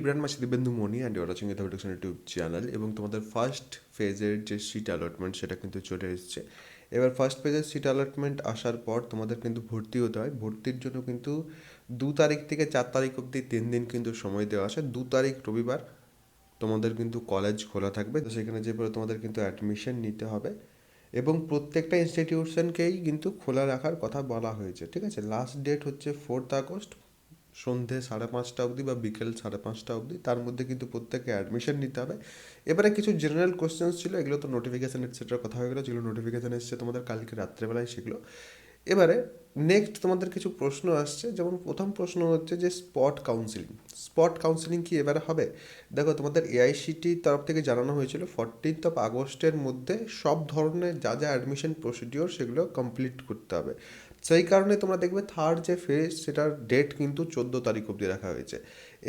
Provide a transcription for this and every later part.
Brand মাসি Dibyendu Mani and you're watching youth YouTube channel. এবং তোমাদের ফার্স্ট ফেজের যে সিট অ্যালটমেন্ট সেটা কিন্তু চলে এসেছে। এবার ফার্স্ট ফেজের সিট অ্যালটমেন্ট আসার পর তোমাদের কিন্তু ভর্তি হতে হয়। ভর্তির জন্য কিন্তু 2 তারিখ থেকে 4 তারিখ অবধি 3 দিন কিন্তু সময় দেওয়া আছে। 2 তারিখ রবিবার তোমাদের কিন্তু কলেজ খোলা থাকবে, তো সেখানে যে পরে তোমাদের কিন্তু অ্যাডমিশন নিতে হবে এবং প্রত্যেকটা ইনস্টিটিউশনকেই কিন্তু খোলা রাখার কথা বলা হয়েছে। ঠিক আছে, লাস্ট ডেট হচ্ছে 4 আগস্ট সন্ধে 5:30 অবধি বা বিকেল 5:30 অবধি, তার মধ্যে কিন্তু প্রত্যেকে অ্যাডমিশন নিতে হবে। এবারে কিছু জেনারেল কোশ্চেন্স ছিল, এগুলো তো নোটিফিকেশান এটসেট্রা কথা হয়ে গেলো, যেগুলো নোটিফিকেশান এসছে তোমাদের কালকে রাত্রেবেলায় সেগুলো। এবারে নেক্সট তোমাদের কিছু প্রশ্ন আসছে, যেমন প্রথম প্রশ্ন হচ্ছে যে স্পট কাউন্সিলিং। স্পট কাউন্সিলিং কি এবারে হবে? দেখো, তোমাদের এআইসিটির তরফ থেকে জানানো হয়েছিল 14 আগস্টের মধ্যে সব ধরনের যা যা অ্যাডমিশন প্রসিডিওর সেগুলো কমপ্লিট করতে হবে। সেই কারণে তোমরা দেখবে থার্ড যে ফেজ সেটার ডেট কিন্তু 14 তারিখ অবধি রাখা হয়েছে।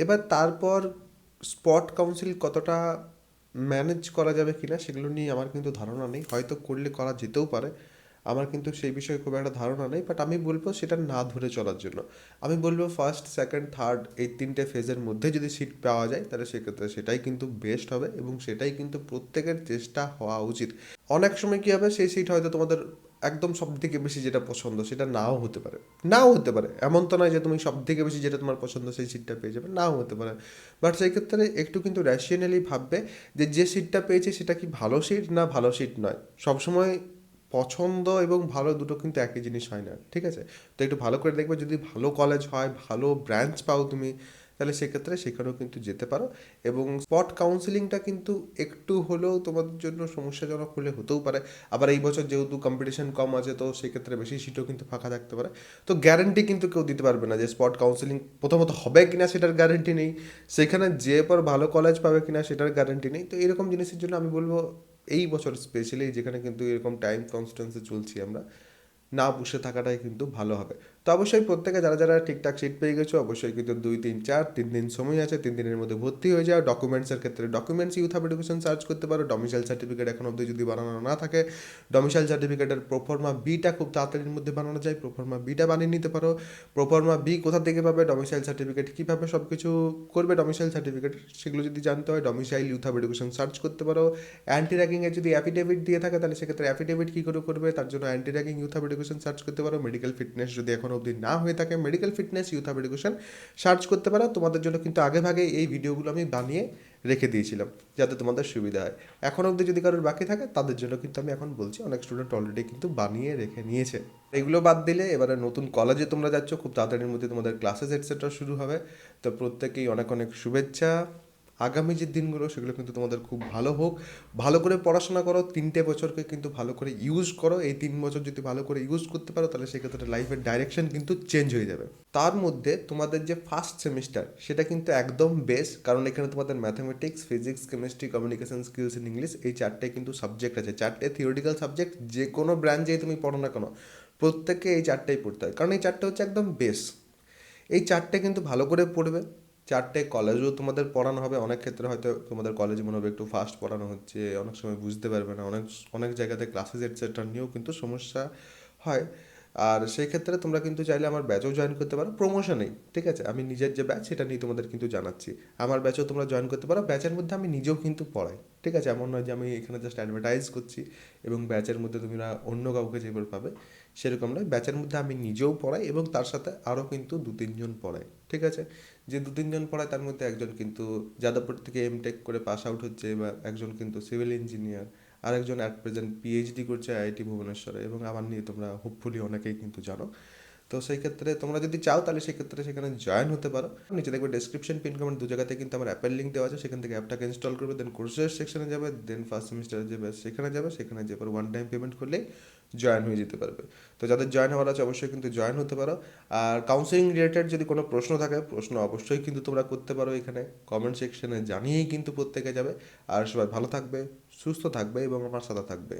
এবার তারপর স্পট কাউন্সিল কতটা ম্যানেজ করা যাবে কিনা সেগুলো নিয়ে আমার কিন্তু ধারণা নেই, হয়তো করলে করা যেতেও পারে। আমার কিন্তু সেই বিষয়ে খুব একটা ধারণা নেই, বাট আমি বলবো সেটা না ধরে চলার জন্য। আমি বলবো ফার্স্ট, সেকেন্ড, থার্ড এই 3টে ফেজের মধ্যে যদি সিট পাওয়া যায় তাহলে সেক্ষেত্রে সেটাই কিন্তু বেস্ট হবে এবং সেটাই কিন্তু প্রত্যেকের চেষ্টা হওয়া উচিত। অনেক সময় কী হবে, সেই সিট হয়তো তোমাদের একদম সব থেকে বেশি যেটা পছন্দ সেটা নাও হতে পারে। নাও হতে পারে, এমন তো নয় যে তুমি সব থেকে বেশি যেটা তোমার পছন্দ সেই সিটটা পেয়ে যাবে, নাও হতে পারে। বাট সেই ক্ষেত্রে একটু কিন্তু র্যাশনালি ভাববে যে যে সিটটা পেয়েছে সেটা কি ভালো সিট না ভালো সিট নয়। সবসময় পছন্দ এবং ভালো দুটো কিন্তু একই জিনিস হয় না, ঠিক আছে? তো একটু ভালো করে দেখবে, যদি ভালো কলেজ হয়, ভালো ব্রাঞ্চ পাও তুমি, তাহলে সেক্ষেত্রে সেখানেও কিন্তু যেতে পারো। এবং স্পট কাউন্সিলিংটা কিন্তু একটু হলেও তোমাদের জন্য সমস্যাজনক হলে হতেও পারে। আবার এই বছর যেহেতু কম্পিটিশন কম আছে, তো সেক্ষেত্রে বেশি সিটও কিন্তু ফাঁকা থাকতে পারে। তো গ্যারেন্টি কিন্তু কেউ দিতে পারবে না যে স্পট কাউন্সিলিং প্রথমত হবে কিনা সেটার গ্যারেন্টি নেই, সেখানে যে পর ভালো কলেজ পাবে কিনা সেটার গ্যারেন্টি নেই। তো এরকম জিনিসের জন্য আমি বলবো এই বছর স্পেশালি, যেখানে কিন্তু এরকম টাইম কনস্ট্যান্সে চলছি আমরা, না বসে থাকাটাই কিন্তু ভালো হবে। তো অবশ্যই প্রত্যেকে যারা যারা ঠিকঠাক সিট পেয়ে গেছো, অবশ্যই কিন্তু 2, 3, 4 3 দিন সময় আছে, 3 দিনের মধ্যে ভর্তি হয়ে যাও। ডকুমেন্টসের ক্ষেত্রে documents youth hub education search করতে পারো। ডমিসাইল সার্টিফিকেট এখন অবধি যদি বানানো না থাকে, ডমিসাইল সার্টিফিকেটের প্রোফর্মা বিটা খুব তাড়াতাড়ির মধ্যে বানানো যায়, প্রোফর্মা বিটা বানিয়ে নিতে পারো। প্রোফর্মা বি কোথা থেকে পাবে, ডমিসাইল সার্টিফিকেট কীভাবে সব কিছু করবে ডমিসাইল সার্টিফিকেট সেগুলো যদি জানতে হয়, domicile youth hub education search করতে পারো। অ্যান্টি র্যাগিংয়ের যদি অ্যাফিডেভিট দিয়ে থাকে তাহলে সেক্ষেত্রে অ্যাফিডেভিট কী করে করবে, তার জন্য anti ragging youth hub education search করতে পারো। মেডিকেল ফিটনেস যদি এখন অবধি না হয়ে থাকে, medical fitness youth hub education search করতে পারো। তোমাদের জন্য কিন্তু আগে ভাগে এই ভিডিওগুলো আমি বানিয়ে রেখে দিয়েছিলাম যাতে তোমাদের সুবিধা হয়। এখন অবধি যদি কারোর বাকি থাকে তাদের জন্য কিন্তু আমি এখন বলছি, অনেক স্টুডেন্ট অলরেডি কিন্তু বানিয়ে রেখে নিয়েছে। এগুলো বাদ দিলে এবারে নতুন কলেজে তোমরা যাচ্ছ, খুব তাড়াতাড়ির মধ্যে তোমাদের ক্লাসেস এটসেট্রা শুরু হবে। তো প্রত্যেকেই অনেক অনেক শুভেচ্ছা। আগামী যে দিনগুলো সেগুলো কিন্তু তোমাদের খুব ভালো হোক। ভালো করে পড়াশোনা করো, 3টে বছরকে কিন্তু ভালো করে ইউজ করো। এই 3 বছর যদি ভালো করে ইউজ করতে পারো তাহলে সেক্ষেত্রে লাইফের ডাইরেকশন কিন্তু চেঞ্জ হয়ে যাবে। তার মধ্যে তোমাদের যে ফার্স্ট সেমিস্টার সেটা কিন্তু একদম বেস্ট, কারণ এখানে তোমাদের mathematics, physics, chemistry, communication skills in English এই 4টে কিন্তু সাবজেক্ট আছে। 4টে থিওরিটিক্যাল সাবজেক্ট, যে কোনো ব্রাঞ্চেই তুমি পড়ো না কেন প্রত্যেককে এই 4টেই পড়তে হয়, কারণ এই 4টে হচ্ছে একদম বেস্ট। এই 4টে কিন্তু ভালো করে পড়বে। 4টে কলেজেও তোমাদের পড়ানো হবে। অনেক ক্ষেত্রে হয়তো তোমাদের কলেজে মনে হবে একটু ফাস্ট পড়ানো হচ্ছে, অনেক সময় বুঝতে পারবে না, অনেক অনেক জায়গাতে ক্লাসেস এটসেট্রা নিয়েও কিন্তু সমস্যা হয়। আর সেই ক্ষেত্রে তোমরা কিন্তু চাইলে আমার ব্যাচও জয়েন করতে পারো প্রমোশনেই, ঠিক আছে? আমি নিজের যে ব্যাচ সেটা নিয়ে তোমাদের কিন্তু জানাচ্ছি। আমার ব্যাচও তোমরা জয়েন করতে পারো। ব্যাচের মধ্যে আমি নিজেও কিন্তু পড়াই, ঠিক আছে? এমন নয় যে আমি এখানে জাস্ট অ্যাডভার্টাইজ করছি এবং ব্যাচের মধ্যে তোমরা অন্য কাউকে যেভাবে পাবে সেরকম নয়। ব্যাচের মধ্যে আমি নিজেও পড়াই এবং তার সাথে আরও কিন্তু 2, 3 জন পড়াই, ঠিক আছে? যে 2, 3 জন পড়ায় তার মধ্যে একজন কিন্তু যাদবপুর থেকে এমটেক করে পাস আউট হচ্ছে, বা একজন কিন্তু সিভিল ইঞ্জিনিয়ার, আরেকজন অ্যাট প্রেজেন্ট পিএইচডি করছে আইআইটি ভুবনেশ্বরে, এবং আমার নিয়ে তোমরা হোপফুলি অনেকেই কিন্তু জানো। তো সেই ক্ষেত্রে তোমরা যদি চাও তাহলে সেক্ষেত্রে সেখানে জয়েন হতে পারো। নিচে দেখবে ডেসক্রিপশন, পিন কমেন্ট দু জায়গাতে কিন্তু আমার অ্যাপের লিঙ্ক দেওয়া আছে, সেখান থেকে অ্যাপটাকে ইনস্টল করবে, দেন কোর্সের সেকশনে যাবে, দেন ফার্স্ট সেমিস্টারে যে ব্যাচ সেখানে যাবে, সেখানে যে পর ওয়ান টাইম পেমেন্ট করলেই জয়েন হয়ে যেতে পারবে। তো যাদের জয়েন হওয়ার আছে অবশ্যই কিন্তু জয়েন হতে পারো। আর কাউন্সেলিং রিলেটেড যদি কোনো প্রশ্ন থাকে, প্রশ্ন অবশ্যই কিন্তু তোমরা করতে পারো এখানে কমেন্ট সেকশনে জানিয়েই কিন্তু প্রত্যেকে যাবে। আর সবাই ভালো থাকবে, সুস্থ থাকবে এবং আমার সাথে থাকবে।